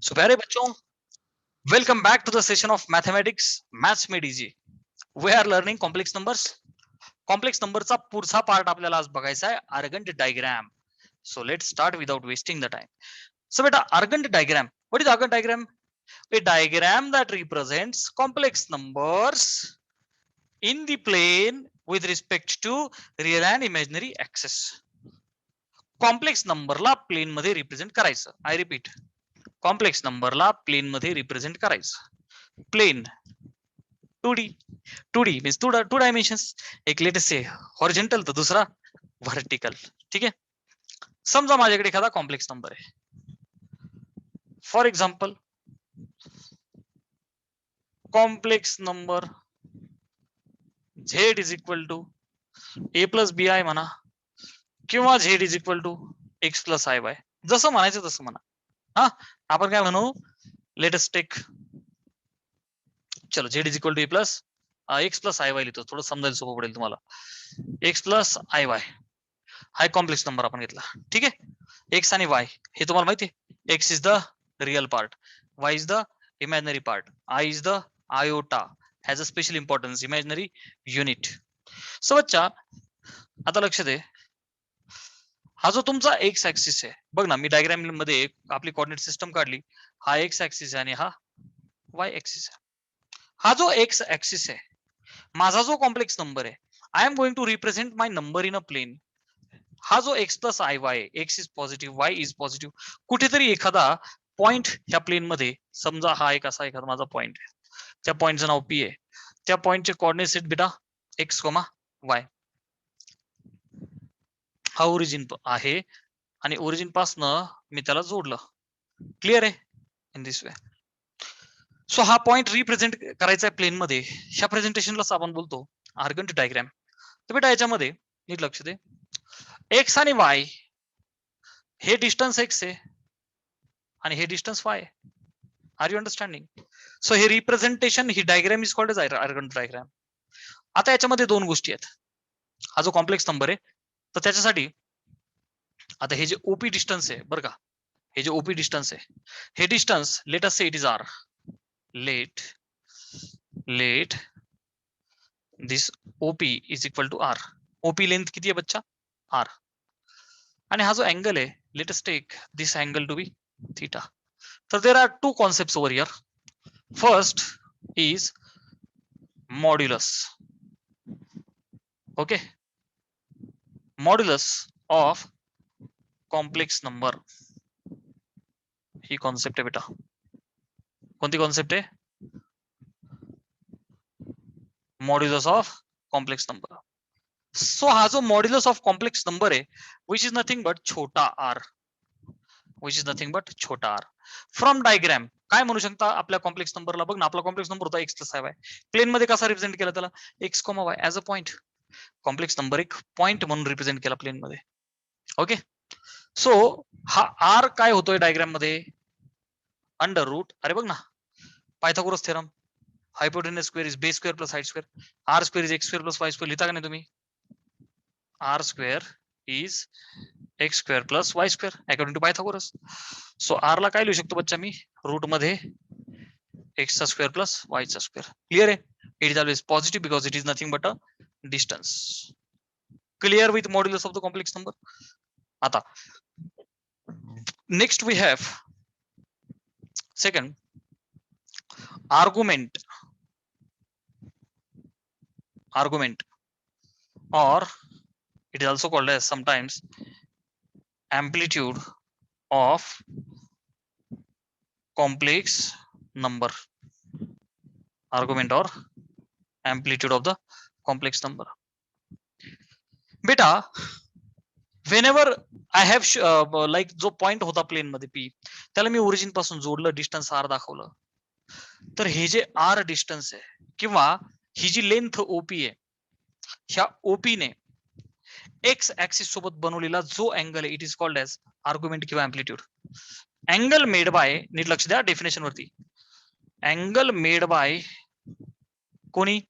So प्यारे बच्चों, welcome back to the session of mathematics maths made easy. We are learning complex numbers. Complex नंबरचा पुढचा part आपल्याला आज बघायचा आहे, Argand diagram. So let start without wasting the time. So बेटा, Argand diagram, what is Argand diagram? A diagram that represents complex numbers in the plane with respect to real and imaginary axis. Complex नंबरला plane मध्ये represent करायचं. I repeat, complex नंबरला plane मध्ये represent करायचं. Plane 2D. 2D means two dimensions. एक लेटेस्ट से horizontal तर दुसरा व्हर्टिकल. ठीक आहे. समजा माझ्याकडे एखादा कॉम्प्लेक्स नंबर आहे. For example, complex number z is equal to a plus b i म्हणा, किंवा z is equal to x plus I y. जसं म्हणायचं तसं म्हणा. हा, आपण काय म्हणू, लेटेस्ट टेक, चलो z is equal to a plus x plus I y लिहितो, थोडं समजायला सोपं पडेल तुम्हाला. एक्स प्लस आय वाय हा कॉम्प्लेक्स नंबर आपण घेतला. ठीक आहे. एक्स आणि वाय हे तुम्हाला माहिती आहे. X is the real part, Y is the imaginary part, I is the iota, has a special importance, imaginary unit. So बच्चा, आता लक्ष दे, हा जो तुमचा एक्स ऍक्सिस आहे, बघ ना, मी डायग्राम मध्ये आपली कोऑर्डिनेट सिस्टम काढली. हा एक्स ऍक्सिस आहे आणि हा वाय ऍक्सिस आहे. हा जो एक्स ऍक्सिस आहे, माझा जो कॉम्प्लेक्स नंबर आहे, I am going to represent my number in a plane. हा जो x plus I y, x is positive, Y is positive, कुठेतरी एखादा पॉइंट ह्या प्लेन मध्ये, समजा हा एक असा एखादा माझा पॉइंट आहे, त्या पॉइंटचं नाव पी आहे. त्या पॉइंटचे कोऑर्डिनेट सेट बेटा एक्स, वाय. हा ओरिजिन आहे आणि ओरिजिन पासनं मी त्याला जोडलं. क्लिअर आहे? In this way. सो हा पॉइंट रिप्रेझेंट करायचा आहे प्लेन मध्ये. ह्या प्रेझेंटेशनलाच आपण बोलतो आर्गंट डायग्राम. तर बेटा याच्यामध्ये नीट लक्ष दे, एक्स आणि वाय हे डिस्टन्स एक्स आहे आणि हे distance Y. Are you understanding? So हे रिप्रेझेंटेशन, ही diagram is called as Argand diagram. आता याच्यामध्ये दोन गोष्टी आहेत. हा जो कॉम्प्लेक्स नंबर आहे, तर त्याच्यासाठी आता हे जे ओपी डिस्टन्स आहे बरं का, हे जे ओपी डिस्टन्स आहे, हे distance let us say it is R. Let this OP is equal to R. OP length किती आहे बच्चा? आर. आणि हा जो अँगल आहे, let us take this angle to be theta. तर there are two concepts over here. First is modulus. Okay, modulus of complex number ही concept आहे बेटा. कोणती कॉन्सेप्ट आहे? Modulus of complex number. So हा जो मॉड्युलस ऑफ कॉम्प्लेक्स नंबर आहे, which is nothing but छोटा r, which is nothing but छोटा आर. फ्रॉम डायग्राम काय म्हणू शकता आपल्या कॉम्प्लेक्स नंबरला? बघ ना, आपला कॉम्प्लेक्स नंबर होता x plus I y. Plane मध्ये कसा रिप्रेझेंट केला त्याला? X comma y as a point. Complex number एक पॉइंट म्हणून रिप्रेझेंट केला प्लेन मध्ये. ओके. सो हा आर काय होतोय डायग्राम मध्ये? अंडर रूट, अरे बघ ना, Pythagoras theorem, hypotenuse square is बे square plus height square, r square is x square plus y square. लिहिता का नाही तुम्ही? R square is x square plus y square according to Pythagoras. So r ला काय लिहू शकतो बच्चा मी? रूट मध्ये एक्स चा स्क्वेअर प्लस वाय चा स्क्वेअर. क्लिअर आहे? It is always positive because it is nothing but a distance. Clear with modulus of the complex number. आता next we have second argument or it is also called as sometimes amplitude of complex number. Argument or amplitude of the complex number. बेटा, whenever I have like जो point होता plain मध्ये P, त्याला मी origin पासून जोडलं, distance R दाखवलं. तर हे जे आर डिस्टन्स आहे किंवा ही जी लेंथ ओपी आहे, ह्या ओपी ने एक्स ऍक्सिस सोबत बनवलेला जो अँगल आहे, it is called as argument किंवा अँप्लिट्यूड. अँगल मेड बाय, नीट लक्ष द्या डेफिनेशन वरती, अँगल मेड बाय कोणी?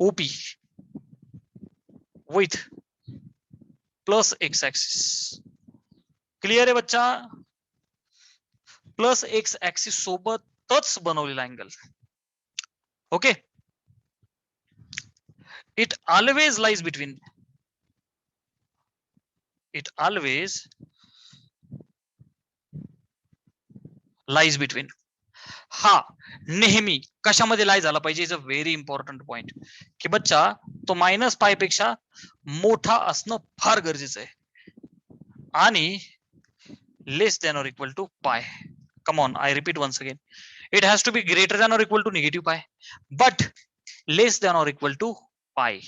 OP with plus x axis. Clear आहे बच्चा? प्लस एक्स ऍक्सिस सोबतच बनवलेला angle. Okay, it always lies between, it always lies between. हा नेहमी कशामध्ये लाई झाला पाहिजे, is a very important point, की बच्चा तो मायनस पाय पेक्षा मोठा असणं फार गरजेचं आहे आणि less than or equal to pi. Come on, I repeat once again, it has to be greater than or equal to negative pi but less than or equal to pi.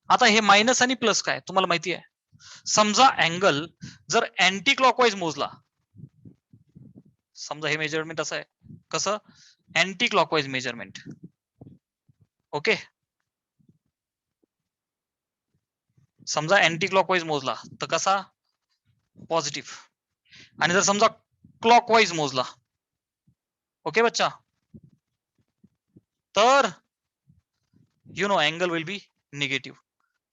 आता हे minus आणि plus काय तुम्हाला माहिती आहे. समजा angle जर anti clockwise मोजला, समजा हे मेजरमेंट असं आहे, कसं अँटी क्लॉकवाईज मेजरमेंट. ओके, समजा अँटी क्लॉकवाईज मोजला तर कसा पॉझिटिव्ह, आणि जर समजा क्लॉकवाईज मोजला, ओके बच्चा, तर you know angle will be negative.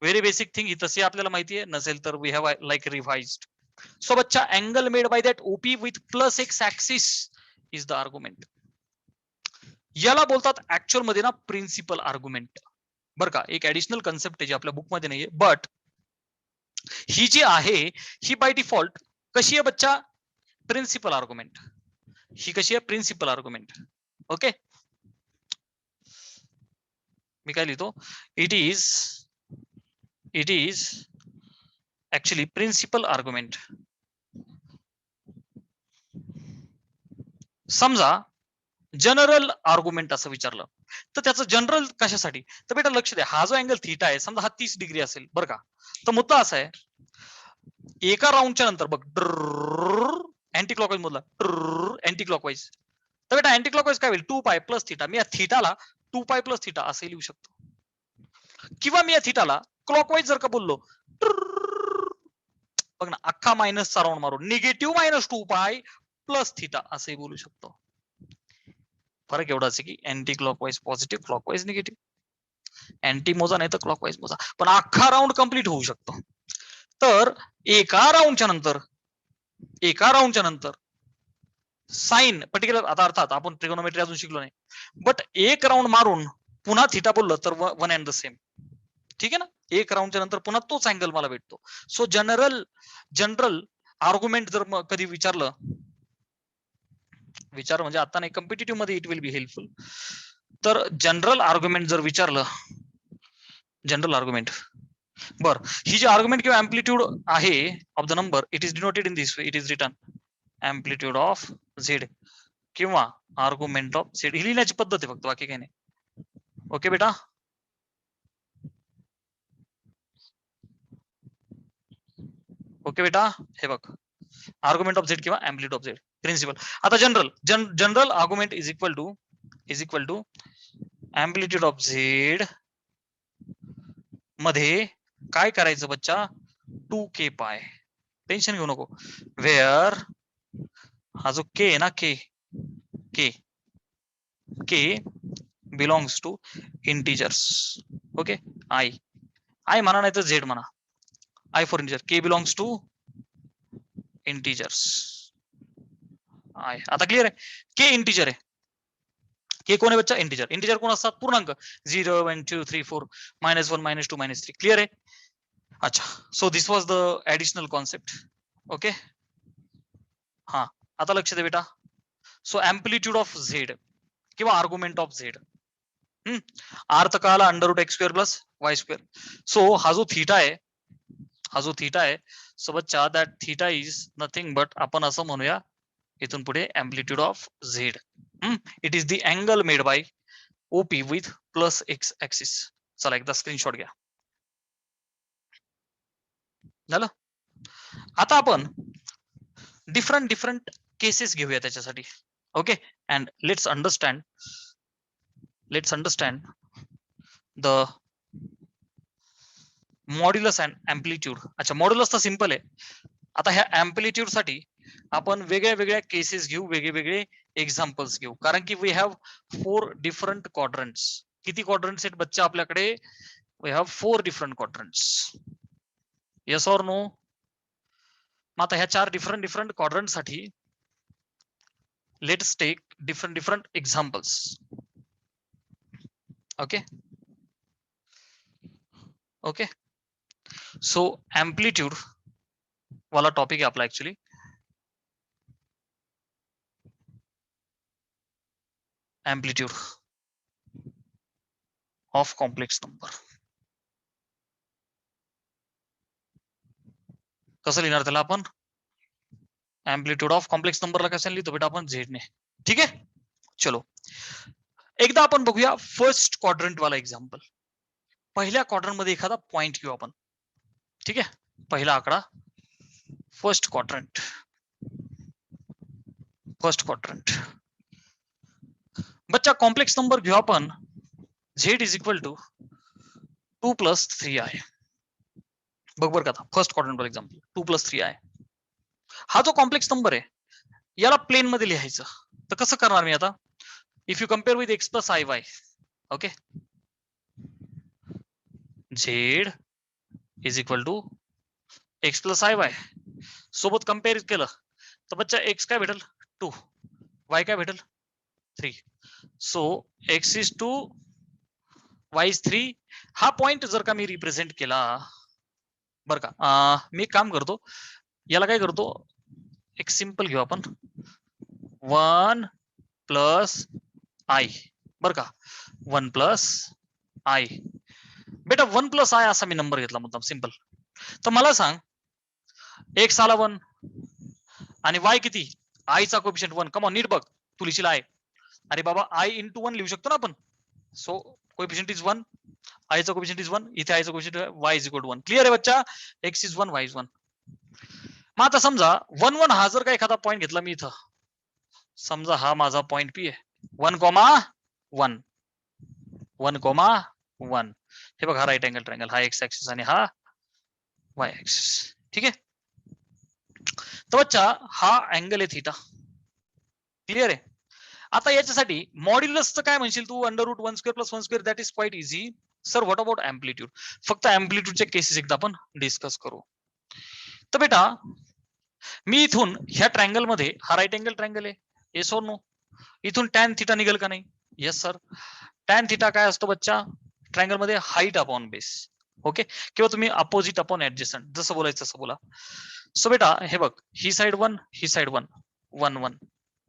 Very basic thing ही तशी आपल्याला माहिती आहे, नसेल तर we have like revised. So बच्चा angle made by that OP with plus x axis is the argument. याला बोलतात ऍक्च्युअल मध्ये ना प्रिन्सिपल आर्ग्युमेंट. बरं का, एक ऍडिशनल कन्सेप्ट आहे जी आपल्या बुकमध्ये नाहीये, बट ही जी आहे ही बाय डिफॉल्ट कशी आहे बच्चा, प्रिन्सिपल आर्ग्युमेंट. ही कशी आहे, प्रिन्सिपल आर्ग्युमेंट. ओके, मी काय लिहितो, it is actually principal argument. समजा जनरल आर्ग्युमेंट असं विचारलं तर त्याचं जनरल कशासाठी, तर बेटा लक्ष द्या, हा जो अँगल थीटा आहे समजा हा 30 डिग्री असेल बरं का, तर मुद्दा असा आहे, एका राऊंडच्या नंतर बघ अँटी क्लॉकवाईज मधला अँटी क्लॉकवाईज, तर बेटा अँटी क्लॉकवाईज काय होईल, 2 पाय प्लस थिटा. मी या थिटाला 2 पाय प्लस थिटा असे लिहू शकतो, किंवा मी या थिटाला क्लॉकवाईज जर का बोललो, बघ ना अख्खा मायनसचा राऊंड मारून निगेटिव्ह मायनस 2 पाय प्लस थिटा असंही बोलू शकतो. फरक एवढाच आहे की anti clockwise positive, clockwise negative. Anti मोजा नाही तर क्लॉकवाईज मोजा, पण अख्खा राऊंड कंप्लीट होऊ शकतो. तर एका राऊंडच्या नंतर साइन पर्टिक्युलर, आता अर्थात आपण ट्रिगोनोमेट्री अजून शिकलो नाही, बट एक राऊंड मारून पुन्हा थिटा बोललं तर वन अँड द सेम. ठीक आहे ना, एक राऊंडच्या नंतर पुन्हा तोच अँगल मला भेटतो. सो जनरल आर्ग्युमेंट जर कधी विचार म्हणजे आता नाही, कॉम्पिटिटिव्ह मध्ये इट विल बी हेल्पफुल. तर जनरल आर्ग्युमेंट जर विचारलं, जनरल आर्ग्युमेंट, बर, ही जी आर्ग्युमेंट किंवा अँप्लिट्यूड आहे of the number, it is denoted in this way, it is written amplitude of z किंवा आर्ग्युमेंट ऑफ झेड. ही लिहिण्याची पद्धत आहे फक्त, बाकी काही नाही. ओके बेटा, ओके बेटा, हे बघ आर्ग्युमेंट ऑफ झेड किंवा अँप्लिट्यूड ऑफ झेड प्रिन्सिपल. आता general argument is equal to amplitude of z मध्ये काय करायचं बच्चा, 2k पाय. टेन्शन घेऊ नको, वेअर हा जो के आहे ना, K belongs to integers. Okay, I म्हणा नाही तर झेड म्हणा, I for integer, K belongs to integers. I आता क्लिअर आहे, के इंटिजर आहे. के कोण आहे बच्चा, इंटिजर. इंटिजर कोण असतात, पूर्णांक, 0 1 2 3 4 -1 -2 -3. क्लिअर आहे. अच्छा, so this was the additional concept. Okay, हा आता लक्ष दे बेटा. सो अँप्लिट्यूड ऑफ झेड किंवा आर्ग्युमेंट ऑफ झेड, अर्थ कळाला, √x² + y². सो हा जो थिटा आहे, सो बच्चा that theta is nothing but, आपण असं म्हणूया इथून पुढे, amplitude of Z. It is the angle made by OP with plus x axis. चला एकदा स्क्रीनशॉट घ्या. झालं. आता आपण डिफरंट केसेस घेऊया त्याच्यासाठी. Okay, and let's understand the modulus and amplitude. अच्छा, मॉड्युलस तर सिंपल आहे. आता ह्या अँप्लिट्यूड साठी आपण वेगळ्या केसेस घेऊ, वेगळे एक्झाम्पल्स घेऊ, कारण की वी हॅव 4 डिफरंट क्वाड्रंट्स. किती क्वाड्रंट्स आहेत बच्चा आपल्याकडे, we have 4 different quadrants. Yes or no. मग आता ह्या 4 डिफरंट क्वाड्रंट साठी let's take different examples. Okay. So amplitude वाला टॉपिक है आपला actually. Amplitude of complex number. कसं लिहिणार त्याला आपण? एम्प्लिट्यूड ऑफ कॉम्प्लेक्स नंबरला कशाने लिहितो बेटा आपण? झेड ने. ठीक आहे, चलो एकदा आपण बघूया फर्स्ट क्वाड्रंट वाला एक्झाम्पल. पहिल्या क्वाड्रंट मध्ये एखादा पॉइंट घेऊ आपण. ठीक आहे, पहिला आकडा फर्स्ट क्वाड्रंट. बच्चा कॉम्प्लेक्स नंबर घेऊ आपण. Z is equal to 2 + 3i. बघ बरं का, फर्स्ट क्वाड्रंट वर एक्झाम्पल 2 + 3i. हा जो कॉम्प्लेक्स नंबर आहे याला प्लेन मध्ये लिहायचं. तर कसं करणार मी आता? If you compare with x + iy. Okay, z is equal to x + iy सोबत कम्पेअर केलं तर बच्चा x काय भेटल? 2, y काय भेटल? 3. So x is 2, y is 3. हा पॉइंट जर का मी रिप्रेझेंट केला बर का, मी काम करतो याला काय करतो, एक सिंपल घेऊ आपण 1 + i. बर का, 1 + i. बेटा 1 + i असा मी नंबर घेतला मुद्दाम सिंपल. तर मला सांग x आला 1 आणि y किती? i चा कोएफिशियंट 1. कम ऑन, नीट बघ, तू लिहिशील i. अरे बाबा i × 1 लिहू शकतो ना आपण. सो कोएफिशियंट इज 1, i चा कोएफिशियंट इज 1, इथे i चा coefficient y is equal to 1. Clear आहे बच्चा? x is 1, y is 1. मग आता समजा 1 1 हा जर का एखादा पॉइंट घेतला मी इथं, समजा हा माझा पॉइंट p आहे. 1, 1 1, 1. हे बघ, हा राईट अँगल ट्रायंगल, हा x ऍक्सिस आणि हा y ऍक्सिस. ठीक आहे, तर बच्चा हा अँगल आहे थीटा. क्लियर आहे? आता याच्यासाठी मॉड्युलसचं काय म्हणशील तू? √1² + 1² that is quite easy. Sir what about amplitude? फक्त एम्प्लिट्यूडचे केसेस एकदा आपण डिस्कस करू. तर बेटा मी इथून ह्या ट्रायंगल मध्ये, हा राईट अँगल ट्रायंगल आहे, येस और नो? इथून टॅन थीटा निघेल का नाही? Yes sir. टॅन थीटा काय असतो बच्चा ट्रायंगल मध्ये? Height upon base. ओके, किंवा तुम्ही अपोजिट अपॉन ऍडजस्टंट, जसं बोलायचं तसं बोला. सो बेटा हे बघ, ही साइड 1, ही साइड 1, 1 1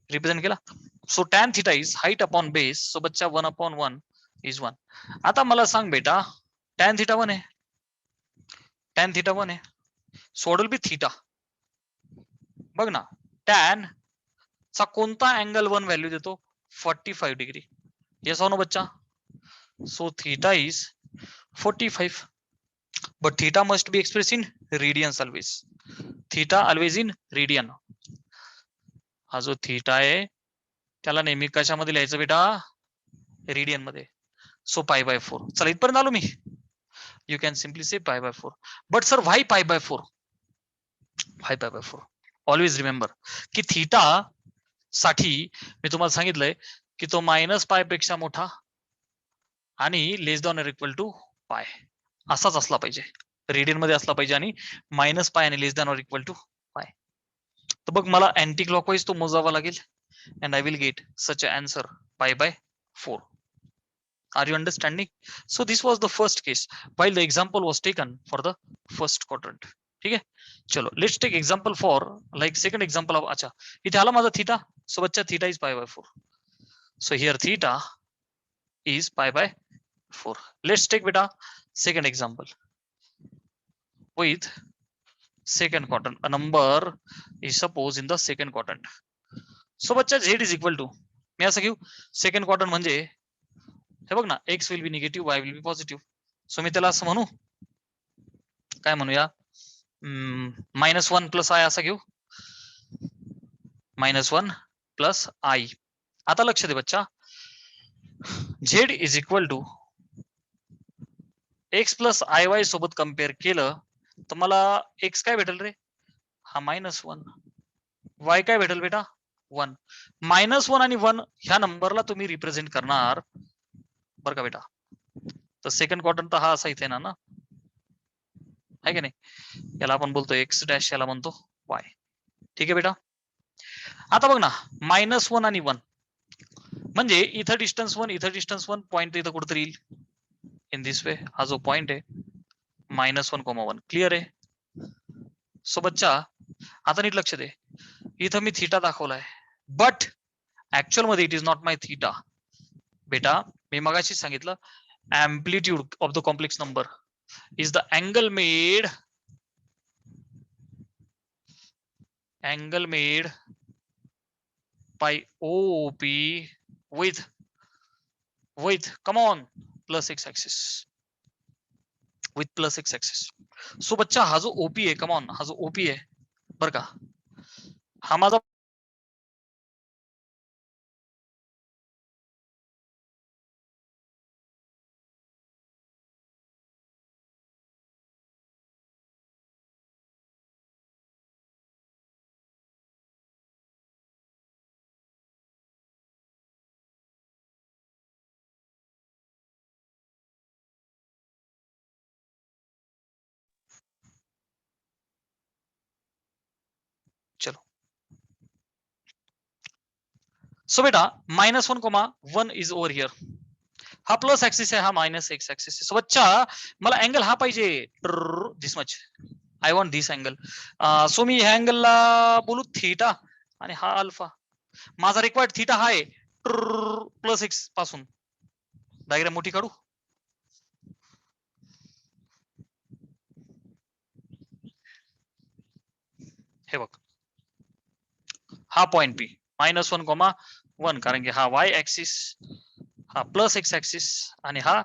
रिप्रेझेंट केला. So tan theta is height upon base. So बच्चा 1/1 इज 1. आता मला सांग बेटा, टॅन थीटा 1 आहे, टॅन थीटा 1 आहे, सोडल बी थीटा. बघ ना, टॅन चा कोणता अँगल 1 व्हॅल्यू देतो? 45 डिग्री. येस और नो बच्चा? So theta is 45. But theta must be express in Radiance always. Theta always in radian. हा जो थीटा आहे त्याला नेहमी कशामध्ये लिहायचं बेटा? रेडियन मध्ये. सो π/4. चला इथपर्यंत आलो मी. You can simply say π/4. But sir why π/4? Why π/4? Always remember की थीटा साठी मी तुम्हाला सांगितलंय की तो -π पेक्षा मोठा आणि <= π असाच असला पाहिजे, रेडियन मध्ये असला पाहिजे आणि -π आणि <= π. तर बघ मला अँटी क्लॉकवाईज तो मोजावा लागेल and I will get such an answer π/4. Are you understanding? So this was the first case while the example was taken for the first quadrant. ठीक है, चलो let's take example for like second example of. अच्छा, इथे आला माझा theta. So बच्चा theta is π/4. So here theta is π/4. Let's take beta second example with second quadrant. A number is suppose in the second quadrant. So बच्चा z is equal to, मी असं घेऊ second quadrant म्हणजे हे बघ ना, x will be negative, y will be positive. So मी त्याला असं म्हणू, काय म्हणूया, -1 + i असं घेऊ, -1 + i. आता लक्ष दे बच्चा, z is equal to x + iy सोबत कम्पेअर केलं तर मला x काय भेटेल रे? हा -1. y काय भेटेल बेटा? 1. -1 आणि 1 ह्या नंबरला तुम्ही रिप्रेझेंट करणार बरं का बेटा. तर सेकंड क्वाड्रंट तर हा असा इथे ना आहे की नाही? याला आपण बोलतो x डॅश, याला म्हणतो y. ठीक आहे बेटा. आता बघ ना -1 आणि 1 म्हणजे इथं डिस्टन्स 1 इथं डिस्टन्स 1 पॉईंट इथं कुठेतरी येईल इन दिस वे. हा जो पॉईंट आहे -1,1 क्लिअर आहे. सो बच्चा आता नीट लक्ष दे, इथं मी थीटा दाखवलाय बट ऍक्च्युअल मध्ये it is not my theta. बेटा मी मगाशी सांगितलं amplitude of the complex number is the angle made by OP with come on plus x axis with plus x axis. So बच्चा हा जो ओपी आहे, come on, हा जो ओपी आहे बर का, हा माझा चलो. सो बेटा -1,1 इज ओव्हर हियर. हा प्लस ऍक्सिस आहे, हा मायनस एक्स ऍक्सिस आहे. सो बच्चा मला अँगल हा पाहिजे this much. I want this angle. So मी ह्या अँगलला बोलू थीटा आणि हा अल्फा. माझा रिक्वायर्ड थीटा हा आहे प्लस एक्स पासून. डायग्राम मोठी काढू. हे बघ हा पॉइंट पी -1,1 कारण की हा वाय ऍक्सिस, हा प्लस एक्स ऍक्सिस आणि हा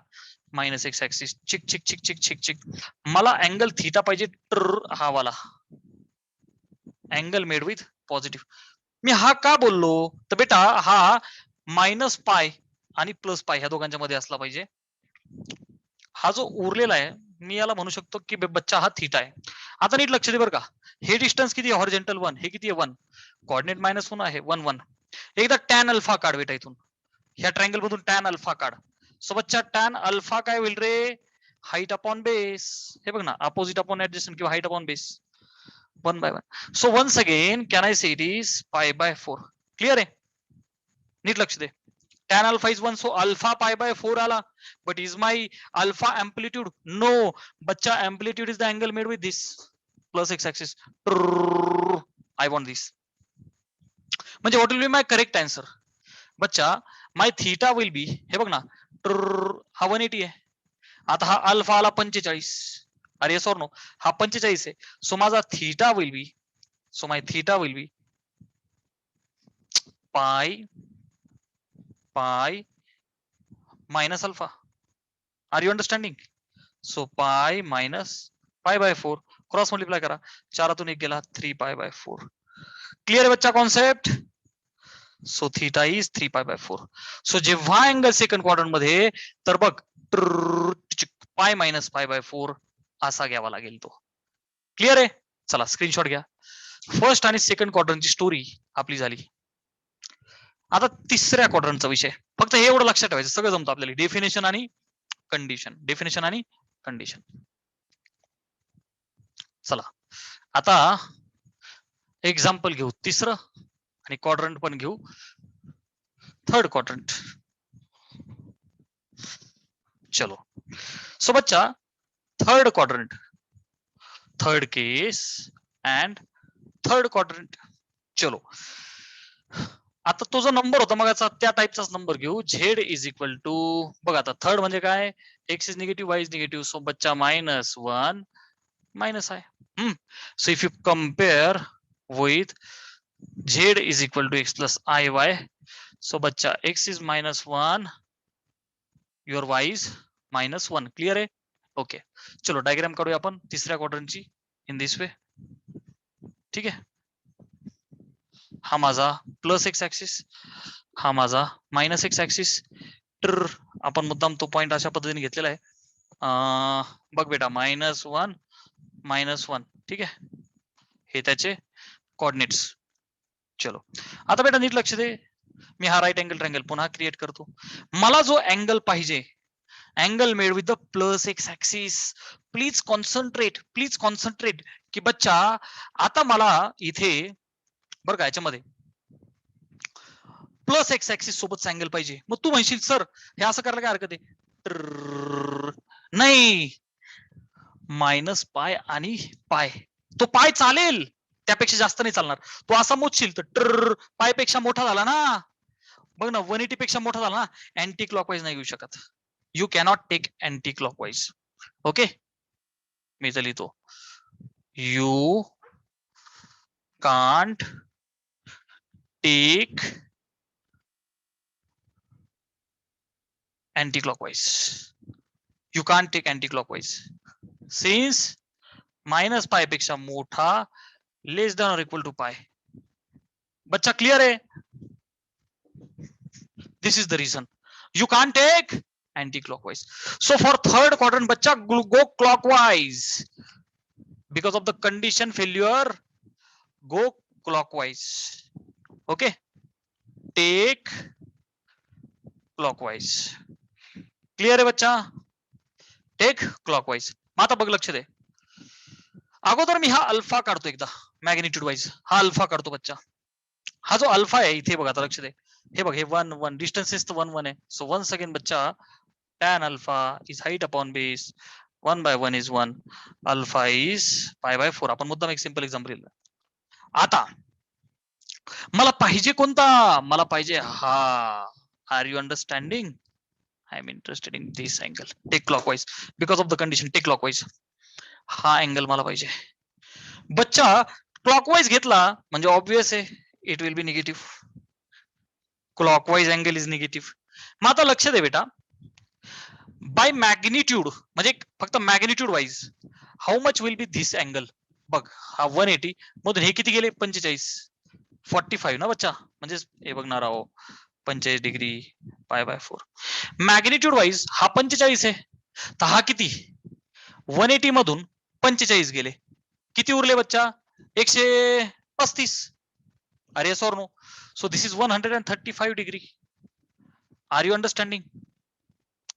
मायनस एक्स ऍक्सिस. चिक चिक चिक चिक चिक चिक. मला अँगल थीटा पाहिजे हा वाला अँगल मेड विथ पॉझिटिव्ह. मी हा का बोललो तर बेटा हा मायनस पाय आणि प्लस पाय ह्या दोघांच्या मध्ये असला पाहिजे. हा जो उरलेला आहे मी याला म्हणू शकतो की बच्चा हा थीटा आहे. आता नीट लक्ष दे बरं का, हे डिस्टन्स किती आहे हॉरिझॉन्टल 1, हे किती आहे 1, कोऑर्डिनेट -1 आहे 1 1. एकदा टॅन अल्फा काढ बेटा इथून, ह्या ट्रायंगल मधून टॅन अल्फा काढ. सो बच्चा टॅन अल्फा काय होईल रे, हाईट अपॉन बेस. हे बघ ना, अपोजिट अपॉन ऍडजस्टंट किंवा height upon base 1/1. So once again can I say it is π/4. Clear आहे. नीट लक्ष दे, tan alpha is 1, so alpha π/4 आला. But is my alpha amplitude? No. बच्चा amplitude is the angle made with this plus x axis. I want this. म्हणजे what will be my correct answer? बच्चा my theta will be, हे बघ ना, हा 180 आहे. आता हा अल्फा आला 45. अरे yes or no? हा 45 आहे. सो माझा theta will B, so my theta will बी पाय minus alpha. Are you understanding? So pi minus π/4 cross multiply करा, 4तून 1 गेला 3π/4. क्लिअर आहे बच्चा concept. So theta is 3π/4. So जेव्हा अँगल सेकंड क्वाड्रंट मध्ये तर बघ पाय मायनस π/4 असा घ्यावा लागेल तो. क्लिअर आहे. चला स्क्रीनशॉट घ्या. फर्स्ट आणि सेकंड क्वाड्रंटची स्टोरी आपली झाली. आता तिसऱ्या क्वाड्रंटचा विषय, फक्त हे एवढं लक्षात ठेवायचं, सगळं जमतं आपल्याला. डेफिनेशन आणि कंडिशन, डेफिनेशन आणि कंडिशन. चला आता एक्झाम्पल घेऊ तिसरं आणि क्वाड्रंट पण घेऊ थर्ड क्वाड्रंट. चलो सो बच्चा third quadrant, third case and third quadrant. चलो आता तो जो नंबर होता मगाचा त्या टाईपचाच नंबर घेऊ. झेड इज इक्वल टू, बघ आता थर्ड म्हणजे काय, x is negative, Y is negative. So बच्चा -1 मायनस आहे. So if you compare with z is equal to x plus iy, so बच्चा x is -1, your y is -1. Clear आहे. Okay चलो diagram काढूया आपण तिसऱ्या क्वाड्रंटची इन दिस वे. ठीक आहे, हा माझा प्लस एक्स ऍक्सिस, हा माझा मायनस एक्स ऍक्सिस. तर आपण मुद्दाम तो पॉइंट अशा पद्धतीने घेतलेला आहे. बघ बेटा -1 ठीक आहे, हे त्याचे कोऑर्डिनेट्स. चलो आता बेटा नीट लक्ष दे, मी हा राईट अँगल ट्रायंगल पुन्हा क्रिएट करतो. मला जो अँगल पाहिजे, angle made with the plus x axis. Please concentrate की बच्चा आता मला इथे बरं का याच्यामध्ये प्लस एक्स ऍक्सिस सोबत अँगल पाहिजे. मग तू म्हणशील सर हे असं करायला काय हरकत आहे? नाही, मायनस पाय आणि पाय, तो पाय चालेल, त्यापेक्षा जास्त नाही चालणार. तो असा मोजशील तर पाय पेक्षा मोठा झाला ना. बघ ना, 180 पेक्षा मोठा झाला ना. अँटी क्लॉकवाईज नाही घेऊ शकत. You cannot take anti clockwise. Okay, मी तर लिहितो, you can't take anti-clockwise. You can't take anti-clockwise since minus pi पेक्षा मोठा less than or equal to pi. बच्चा क्लियर है? This is the reason you can't take anti-clockwise. So for third quadrant, बच्चा go clockwise. Because of the condition failure, go clockwise. Okay, take clockwise. Clear आहे बच्चा? Take clockwise. मग आता बघ, लक्ष दे, अगोदर मी हा अल्फा काढतो एकदा मॅग्निट्यूड वाईज. हा अल्फा काढतो बच्चा. हा जो अल्फा आहे इथे बघ, आता लक्ष दे, हे बघ, हे 1 1 डिस्टन्स इज 1 1 आहे. सो वन्स अगेन बच्चा, tan alpha is height upon base, 1 by 1 is 1, alpha is pi by 4. आपण मुद्दाम एक सिंपल एक्झाम्पल दिलं. आता मला पाहिजे कोणता? मला पाहिजे हा. Are you understanding? I am interested in this angle. Take clockwise because of the condition. Take clockwise. हा अँगल मला पाहिजे. बच्चा क्लॉकवाईज घेतला म्हणजे ऑब्विस आहे, it will be negative. Clockwise angle is negative. मग आता लक्ष दे बेटा, बाय मॅग्निट्यूड म्हणजे फक्त magnitude wise how much will be this angle. बघ, हा 180 मधून हे किती गेले? 45, 45 ना बच्चा, म्हणजे हे बघणार आहो 45 degree pi by 4. Magnitude wise हा 45 आहे, तर हा किती? 180 मधून 45 गेले, किती उरले बच्चा? 135. अरे sorry no. So this is 135 degree. Are you understanding?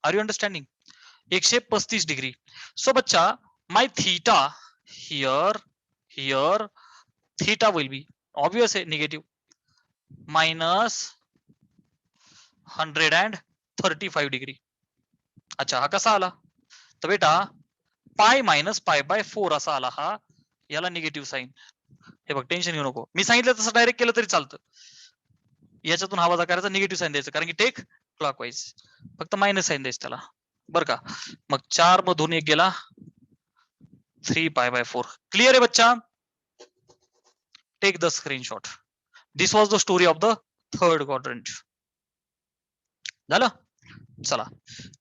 Are you understanding? 135 degree. So बच्चा, my theta here theta will be obvious आहे निगेटिव्ह, मायनस 135 डिग्री. अच्छा, हा कसा आला? तर बेटा पाय मायनस पाय बाय 4 असा आला हा. याला निगेटिव्ह साईन. हे बघ, टेन्शन घेऊ नको, मी सांगितलं तसं डायरेक्ट केलं तरी चालतं. याच्यातून हा वजा करायचा, निगेटिव्ह साईन द्यायचं, कारण की टेक क्लॉकवाईज. फक्त मायनस साईन द्यायचं त्याला, बरं का? मग 4 मधून 1 गेला, 3 पाय बाय 4. क्लियर आहे बच्चा? Take the screenshot. This was the story of the third quadrant. झालं? चला,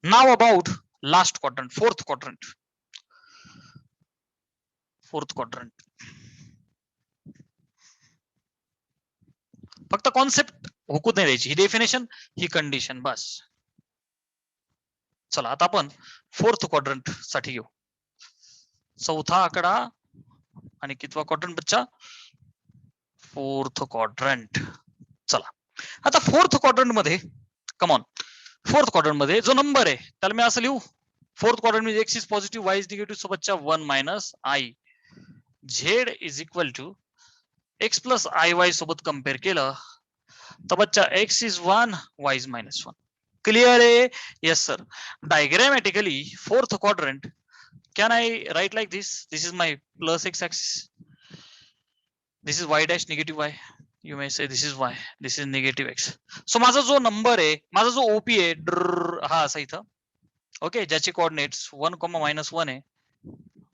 now about last quadrant, fourth quadrant. Fourth quadrant फक्त कॉन्सेप्ट हुकूत नाही द्यायची, ही डेफिनेशन, ही कंडिशन, बस. चला, आता आपण फोर्थ क्वाड्रंट साठी घेऊ. चौथा आकडा आणि कितवा क्वाड्रंट बच्चा? Fourth quadrant. चला, आता फोर्थ क्वाड्रंट मध्ये, कमॉन, फोर्थ क्वाड्रंट मध्ये जो नंबर आहे त्याला मी असं लिहू, फोर्थ क्वाड्रंट मध्ये X is positive, Y is negative. So बच्चा 1 minus I Z is equal to x plus I Y सोबत कंपेअर केलं तर बच्चा X is 1, Y is -1. Clear आहे? Yes sir. Diagrammatically fourth quadrant can I write like this? This is my plus x axis, this is y dash negative y, you may say this is y, this is negative x. So माझा जो number आहे, माझा जो OP आहे, हा असा इथं, okay, ज्याचे कोऑर्डिनेट्स 1, -1 आहे,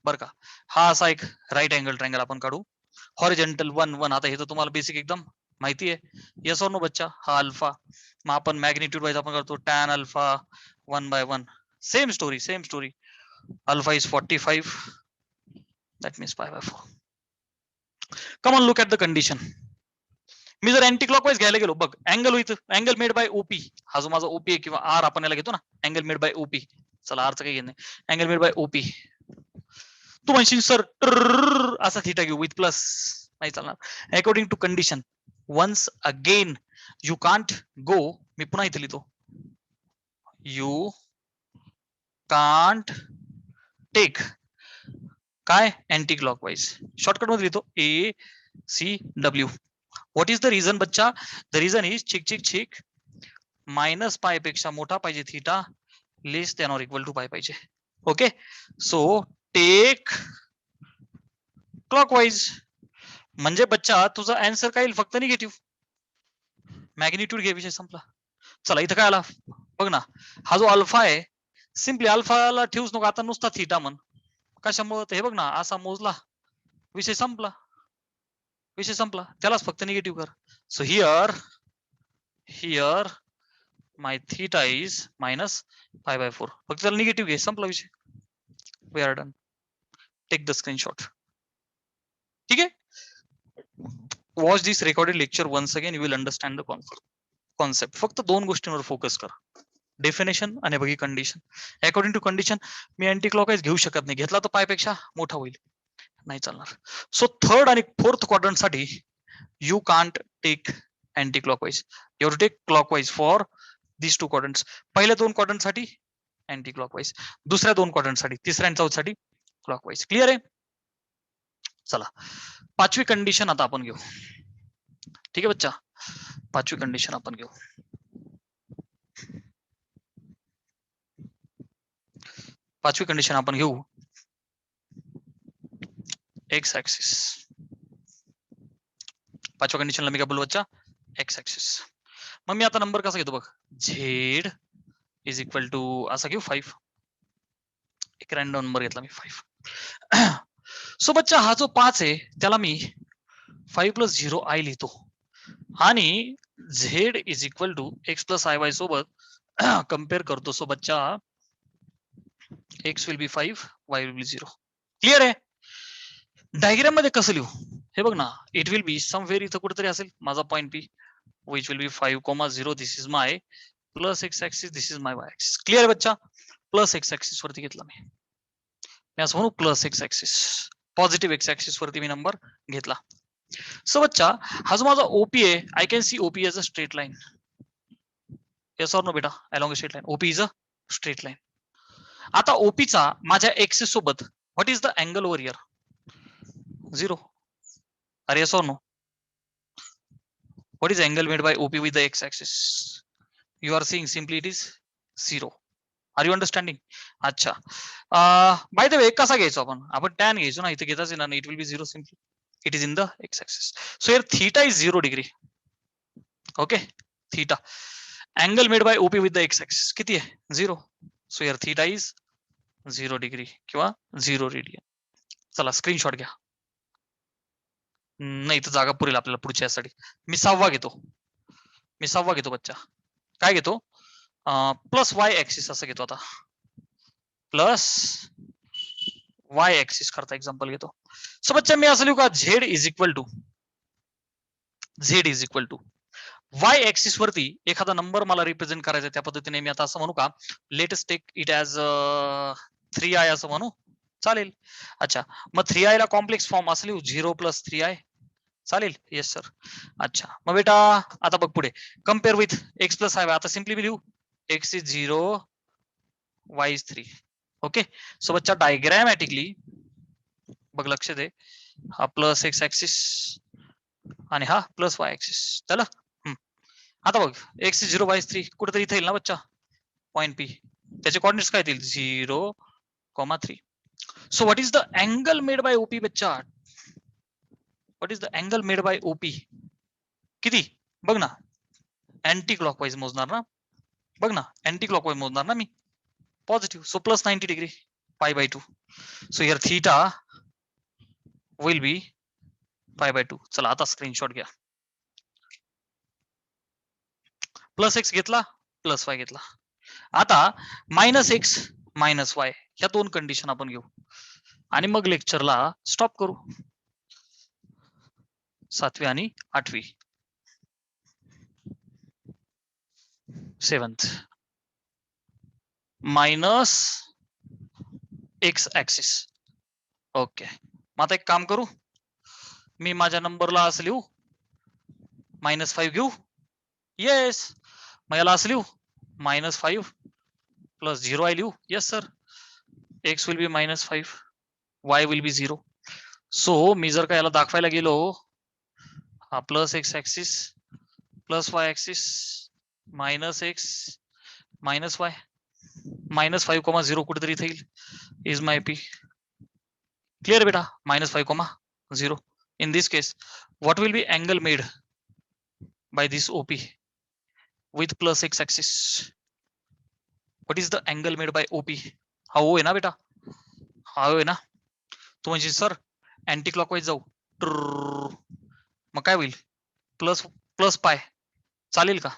बरं का? हा असा एक राईट अँगल ट्रायंगल आपण काढू, हॉरिझॉन्टल 1 1. आता हे तर तुम्हाला बेसिक एकदम माहिती आहे, येस और नो बच्चा? हा अल्फा. मग आपण मॅग्निट्यूड वाईज आपण करतो tan alpha 1 by 1. Same story, same story. Alpha is 45, that means pi by 4. Come on, look at the condition. मी जर अँटी क्लॉकवाईज घ्यायला गेलो, बघ, angle with angle made by OP, हा जो माझा ओपी आहे किंवा आर आपण याला घेतो ना, अँगल मेड बाय ओपी. चला, आरचं काही घेत नाही, अँगल मेड बाय ओपी. तू म्हणशील सर असा थीटा घेऊ विथ प्लस, नाही चालणार. According to condition, once again you can't go, मी पुन्हा इथे लिहितो, यू कांट टेक काय? Anti clockwise. शॉर्टकट मध्ये लिहितो, A C W. What is the reason बच्चा? द रिझन इज चिक मायनस पाय पेक्षा मोठा पाहिजे theta, less than or equal to pi पाहिजे. Okay, so take clockwise. म्हणजे बच्चा तुझा आन्सर काय येईल? फक्त निगेटिव्ह. मॅग्निट्यूड घे, विषय संपला. चला इथं काय आला बघ ना. हा जो अल्फा आहे, सिम्पली अल्फाला ठेवूच नको, आता नुसता थीटा म्हण. कशामुळे? हे बघ ना, असा मोजला, विषय संपला. विषय संपला, त्यालाच फक्त निगेटिव्ह कर. So here my theta is -π/4. फक्त त्याला निगेटिव्ह घे, संपला विषय. We are done. Take the screenshot. ठीक आहे. Watch this recorded lecture once again, you will understand the concept. फक्त दोन गोष्टींवर फोकस कर, डेफिनेशन आणि बघी कंडिशन. अकॉर्डिंग टू कंडिशन मी अँटी क्लॉकवाईज घेऊ शकत नाही, घेतला तर पायपेक्षा मोठा होईल, नाही चालणार. सो थर्ड आणि फोर्थ क्वाड्रंट साठी you can't take anti clockwise, you take clockwise for this two quadrants. पहिल्या दोन क्वाड्रंट साठी अँटी क्लॉकवाईज, दुसऱ्या दोन क्वाड्रंट साठी, तिसऱ्या आणि चौथ साठी क्लॉकवाईज. क्लिअर आहे? चला पाचवी कंडिशन आता आपण घेऊ. ठीक आहे बच्चा, पाचवी कंडिशन आपण घेऊ. पाचवी कंडिशन आपण घेऊ एक्स ऍक्सिस. पाचव्या कंडिशनला मी काय बोलू बच्चा? X axis. मग मी आता नंबर कसा घेतो बघ, झेड इज इक्वल टू असा घेऊ 5. एक रॅन्डम नंबर घेतला मी 5. सो बच्चा हा जो 5 आहे त्याला मी 5 + 0 i लिहितो, आणि z is equal to x plus I Y सोबत कम्पेअर करतो. सो बच्चा x will be 5, Y will be 0. Clear आहे? डायग्राम मध्ये कसं लिहू हे बघ ना. इट विल बी समवेअर इथं कुठेतरी असेल माझा point P, which will be 5,0. This is my plus x axis, this is my Y axis. Clear आहे बच्चा? प्लस एक्स ऍक्सिस वरती घेतला मी असं म्हणू, plus x axis, positive x axis वरती मी नंबर घेतला. सो बच्चा हा जो माझा ओपी आहे, I can see OP as a straight line. Yes or no बेटा? Along a straight line, OP is a straight line. आता ओपीचा माझ्या एक्सिस सोबत what is the angle over here? 0. अरे yes or no? What is angle made by OP with the x-axis? You are seeing simply it is 0. Are you understanding? अच्छा. By the way, कसा घ्यायचो आपण tan घ्यायचो ना, इथे घेताच येणार नाही. It will be 0 simply. It is in the x-axis. So here theta is 0 degree. Okay, theta. Angle made by OP with the x-axis किती आहे? 0. So here theta is 0 degree किंवा 0 radian. चला स्क्रीनशॉट घ्या. नाही तर जागा पुरेल आपल्याला पुढच्या यासाठी. मी 6वा घेतो बच्चा. काय घेतो? प्लस वाय ऍक्सिस असं घेतो. आता प्लस वाय ऍक्सिस करता एक्झाम्पल घेतो. सो बच्चा मी असं लिहू का? Z is equal to y axis वरती एखादा नंबर मला रिप्रेझेंट करायचा, त्या पद्धतीने मी आता असं म्हणू का? Latest take it as 3i असं म्हणू, चालेल? अच्छा, मग 3i ला कॉम्प्लेक्स फॉर्म असं लिहू, 0 + 3i चालेल? Yes sir. अच्छा, मग बेटा आता बघ पुढे, compare with x plus I Y. आता सिम्पली मी लिहू x is 0, Y is 3. Okay, so बच्चा डायग्रॅमॅटिकली बघ, लक्ष दे, हा प्लस एक्स ऍक्सिस आणि हा प्लस वाय ऍक्सिस. चला आता बघ, एक्स इज 0, वाय इज 3 कुठेतरी इथे येईल ना बच्चा, पॉईंट पी. त्याचे कॉर्डिनेट्स काय येतील? 0, 3. So what is the angle made by OP बच्चा? What is the angle made by OP? किती? बघ ना, अँटी क्लॉकवाईज मोजणार ना, बघ ना, अँटी क्लॉकवाईज मोजणार ना मी, positive. So plus 90 degree, π/2. So here theta will be π/2. चला आता स्क्रीनशॉट घ्या. प्लस एक्स घेतला, प्लस वाय घेतला. आता -x -y ह्या दोन कंडिशन आपण घेऊ आणि मग लेक्चरला स्टॉप करू. 7वी आणि 8वी. 7th -x axis. ओके, मग आता एक काम करू, मी माझ्या नंबरला असं लिहू, -5 घेऊ. येस, मग याला असं लिहू, -5 + 0i लिहू. Yes sir. X will be -5, Y will be 0. So मी जर का याला दाखवायला गेलो, हा plus x axis plus Y axis minus X minus Y -5,0 कुठेतरी इथे येईल इज माय पी. क्लिअर बेटा -5,0. In this case, what will be angle made by this OP with plus x axis? What is the angle made by OP? हा O आहे ना बेटा, हा O आहे ना. तो म्हणजे सर अँटी क्लॉकवाईज जाऊ मग काय होईल प्लस प्लस पाय चालेल का?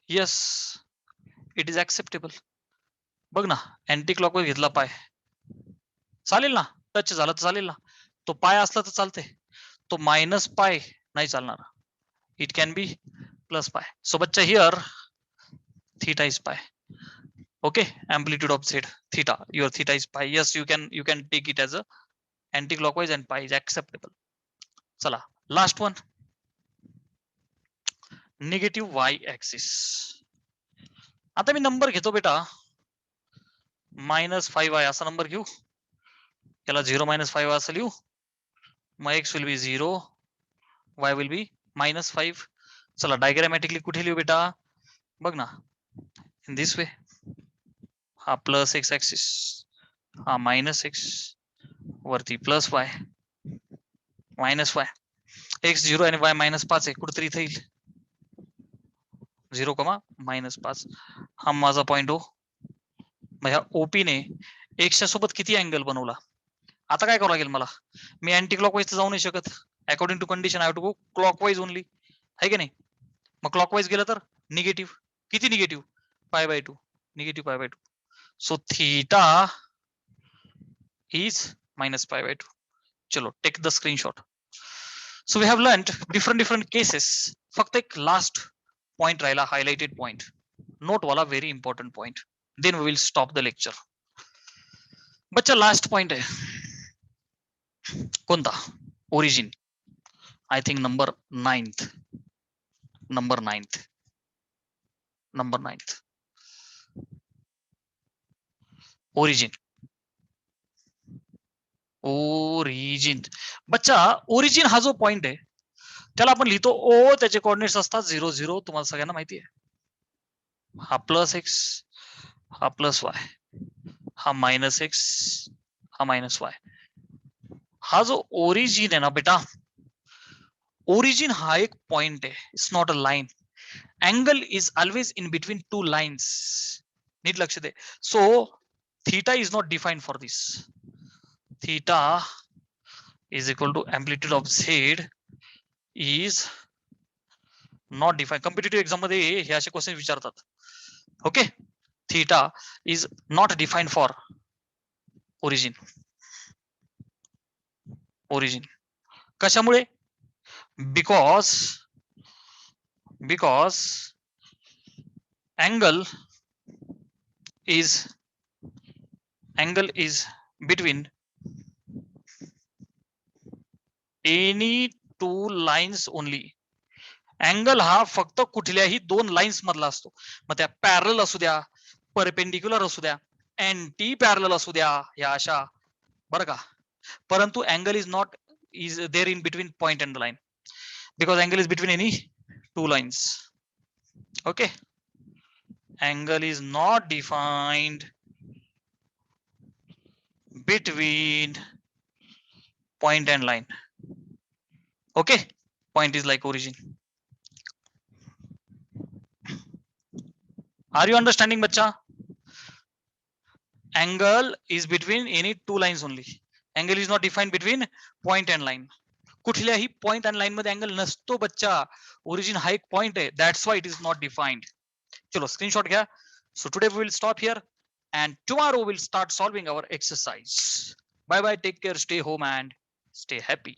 Yes it is acceptable. बघ ना अँटी क्लॉकवाईज घेतला पाय चालेल ना, टच झाला तर चालेल ना. तो पाय असला तर चालते, तो मायनस पाय नाही चालणार. इट कॅन बी प्लस पाय. सो बच्चा here theta is pi. Okay, amplitude of z theta, your theta is pi. Yes, you can take it as a anti-clockwise and pi is acceptable. चला last one, negative y axis. आता मी number घेतो बेटा -5y असा number घेऊ, त्याला 0 - 5 असं लिहू. मग x will be 0, y will be -5. चला डायग्रामॅटिकली कुठे लिहू बेटा, बघ ना इन दिस वे. हा प्लस एक्स ऍक्सिस, हा मायनस एक्स, वरती plus y minus Y. X 0 आणि वाय -5 आहे, कुठेतरी इथे येईल 0, -5. हा माझा पॉइंट हो. ह्या ओपी ने एक्सच्या सोबत किती अँगल बनवला. आता काय करावं लागेल मला, मी अँटी क्लॉकवाईज जाऊ नाही शकत. According to condition I have to go clockwise only, आहे की नाही. मग क्लॉकवाईज गेलं तर निगेटिव्ह, किती negative π/2, negative π/2. So theta is -π/2. चलो take the screenshot. So we have learned different cases. फक्त एक लास्ट पॉइंट राहिला, हायलाइटेड पॉइंट, नोट वाला, very important point. Then we will stop the lecture. बच्चा लास्ट पॉइंट आहे कोणता, origin. I think number 9th. Origin. बच्चा origin हा जो पॉइंट आहे त्याला आपण लिहितो ओ, त्याचे कोऑर्डिनेट्स असतात 0 0, तुम्हाला सगळ्यांना माहिती आहे. हा प्लस एक्स, हा प्लस वाय, हा मायनस एक्स, हा मायनस वाय. हा जो ओरिजिन आहे ना बेटा, ओरिजिन हा एक पॉइंट आहे, it's not a line. Angle is always in between two lines. नीट लक्ष दे. So theta is not defined for this. Theta is equal to amplitude of z is not defined. Competitive exam मध्ये हे असे question विचारतात. Okay, theta is not defined for origin. Origin कशामुळे, because angle is between any two lines only. Angle हा फक्त कुठल्याही 2 lines मधला असतो. मग त्या पॅरल असू द्या, परपेंडिक्युलर असू द्या, अँटी पॅरल असू द्या, या अशा, बरं का. परंतु angle is not is there in between point and line, because angle is between any 2 lines. Okay, angle is not defined between point and line. Okay, point is like origin. Are you understanding bacha? Angle is between any 2 lines only. Angle is not defined between point and line. कुठल्याही point and line मध्ये angle नसतो बच्चा. Origin हा एक point आहे, that's why it is not defined. चलो screenshot घ्या. So today we will stop here and tomorrow we'll start solving our exercise. Bye bye, take care, stay home and stay happy.